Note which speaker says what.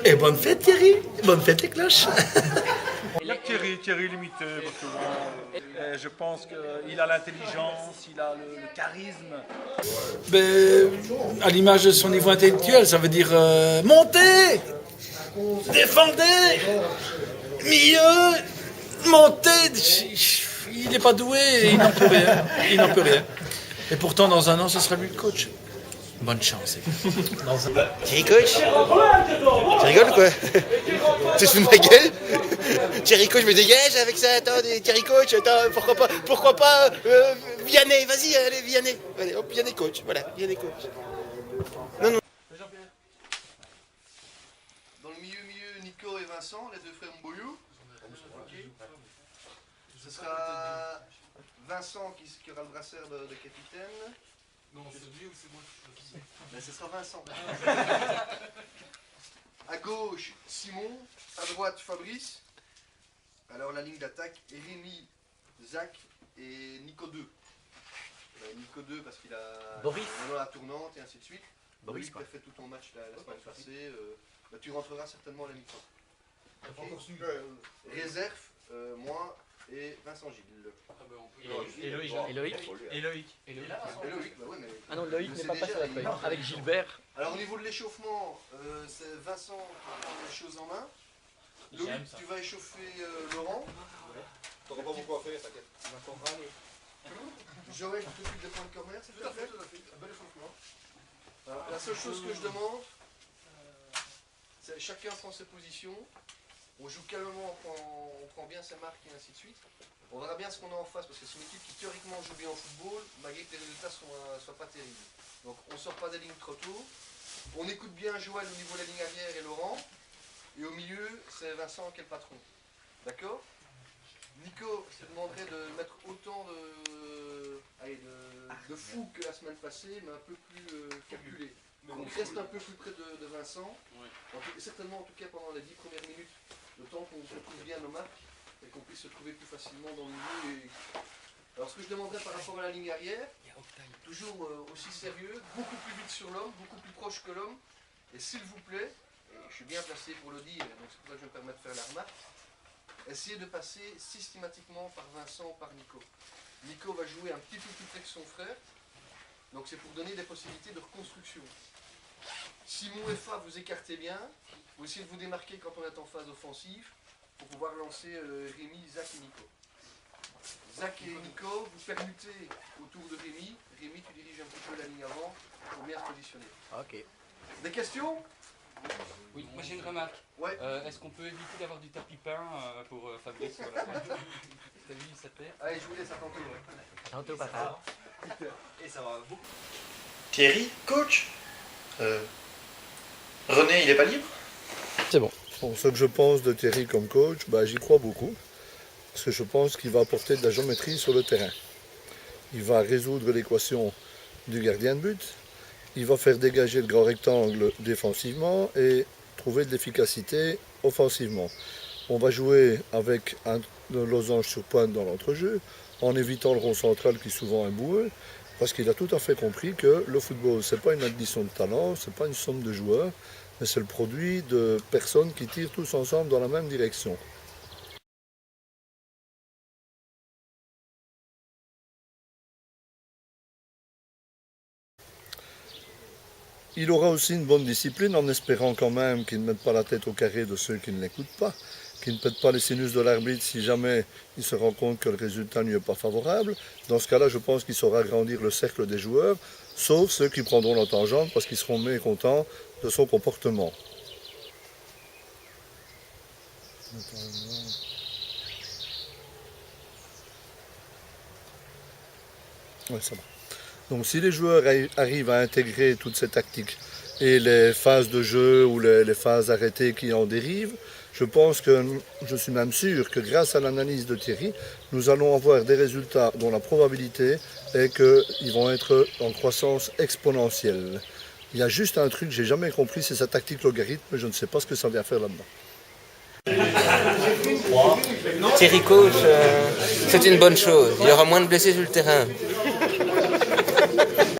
Speaker 1: Et bonne fête Thierry, bonne fête les cloches.
Speaker 2: Thierry limité, parce que bon, je pense qu'il a l'intelligence, il a le charisme.
Speaker 1: Ben, à l'image de son niveau intellectuel, ça veut dire montez, défendez, milieu, montez. Il n'est pas doué, et il n'en peut rien. Il n'en peut rien. Et pourtant, dans un an, ce sera lui le coach. Bonne chance.
Speaker 3: Thierry Coach? Tu rigoles ou quoi? Tu te fous de ma gueule? Thierry Coach me dégage avec ça, attends, Thierry Coach, attends, pourquoi pas Vianney, vas-y, allez, Vianney. Allez, hop, Vianney Coach, voilà, Vianney Coach. Non, non. Dans le milieu, Nico et Vincent, les deux frères Mboyou. Okay. Ce sera Vincent qui aura le brassard de capitaine.
Speaker 4: Non, c'est lui ou c'est moi qui choisis?
Speaker 3: Ben, ce sera Vincent. À gauche, Simon. À droite, Fabrice. Alors la ligne d'attaque, Rémi, Zach et Nico 2. Nico 2 parce qu'il a
Speaker 5: Boris.
Speaker 3: la tournante et ainsi de suite.
Speaker 5: Boris,
Speaker 3: tu as fait tout ton match la semaine passée. Tu rentreras certainement à la mi-temps. Okay. Réserve, moi et Vincent Gilles.
Speaker 4: Ah ben on peut
Speaker 5: Loïc.
Speaker 3: Loïc, bah ouais, mais...
Speaker 5: Ah non, Loïc n'est pas passé à la feuille. Avec Gilbert.
Speaker 3: Alors au niveau de l'échauffement, c'est Vincent qui prend les choses en main. Loïc, tu vas échauffer Laurent.
Speaker 4: T'auras pas beaucoup à faire, t'inquiète.
Speaker 3: Tu vas encore râler. Joël, tu t'occupes des points de corner, c'est tout à fait. Un bel échauffement. Alors, la seule chose que je demande, c'est chacun prend ses positions. On joue calmement, on prend bien ses marques et ainsi de suite. On verra bien ce qu'on a en face, parce que c'est une équipe qui théoriquement joue bien au football, malgré que les résultats ne soient pas terribles. Donc on ne sort pas des lignes trop tôt. On écoute bien Joël au niveau de la ligne arrière et Laurent. Et au milieu, c'est Vincent qui est le patron. D'accord? Nico, je te demanderais de mettre autant de fou que la semaine passée, mais un peu plus calculé. Donc reste un peu plus près de Vincent. Certainement en tout cas pendant les 10 premières minutes, le temps qu'on retrouve bien nos marques et qu'on puisse se trouver plus facilement dans le milieu. Alors ce que je demanderais par rapport à la ligne arrière, toujours aussi sérieux, beaucoup plus vite sur l'homme, beaucoup plus proche que l'homme. Et s'il vous plaît, et je suis bien placé pour le dire, donc c'est pour ça que je me permets de faire la remarque, essayez de passer systématiquement par Vincent ou par Nico. Nico va jouer un petit peu plus près que son frère, donc c'est pour donner des possibilités de reconstruction. Simon et Fab, vous écartez bien, vous essayez de vous démarquer quand on est en phase offensive, pour pouvoir lancer Rémi, Zach et Nico. Zach et Nico, vous permutez autour de Rémi. Rémi, tu diriges un petit peu la ligne avant pour bien se positionner.
Speaker 5: Ok.
Speaker 3: Des questions?
Speaker 6: Oui, moi j'ai une remarque.
Speaker 3: Ouais.
Speaker 6: Est-ce qu'on peut éviter d'avoir du tapis peint pour Fabrice voilà. T'as vu, ça te plaît?
Speaker 3: Allez, je vous laisse à tantôt.
Speaker 5: Tantôt, papa.
Speaker 6: Et ça va beaucoup.
Speaker 7: Thierry, coach René, il est pas libre?
Speaker 5: C'est bon.
Speaker 8: Bon, ce que je pense de Thierry comme coach, j'y crois beaucoup. Parce que je pense qu'il va apporter de la géométrie sur le terrain. Il va résoudre l'équation du gardien de but. Il va faire dégager le grand rectangle défensivement et trouver de l'efficacité offensivement. On va jouer avec un losange sur pointe dans l'entrejeu, en évitant le rond central qui souvent est boueux, parce qu'il a tout à fait compris que le football, ce n'est pas une addition de talent, ce n'est pas une somme de joueurs, mais c'est le produit de personnes qui tirent tous ensemble dans la même direction. Il aura aussi une bonne discipline en espérant quand même qu'il ne mette pas la tête au carré de ceux qui ne l'écoutent pas, qu'il ne pète pas les sinus de l'arbitre si jamais il se rend compte que le résultat ne lui est pas favorable. Dans ce cas-là, je pense qu'il saura agrandir le cercle des joueurs, sauf ceux qui prendront la tangente parce qu'ils seront mécontents de son comportement. Ouais, ça va. Donc si les joueurs arrivent à intégrer toutes ces tactiques et les phases de jeu ou les phases arrêtées qui en dérivent, je pense que, je suis même sûr que grâce à l'analyse de Thierry, nous allons avoir des résultats dont la probabilité est qu'ils vont être en croissance exponentielle. Il y a juste un truc que j'ai jamais compris, c'est sa tactique logarithme, je ne sais pas ce que ça vient faire là-dedans.
Speaker 9: Thierry coach, c'est une bonne chose. Il y aura moins de blessés sur le terrain.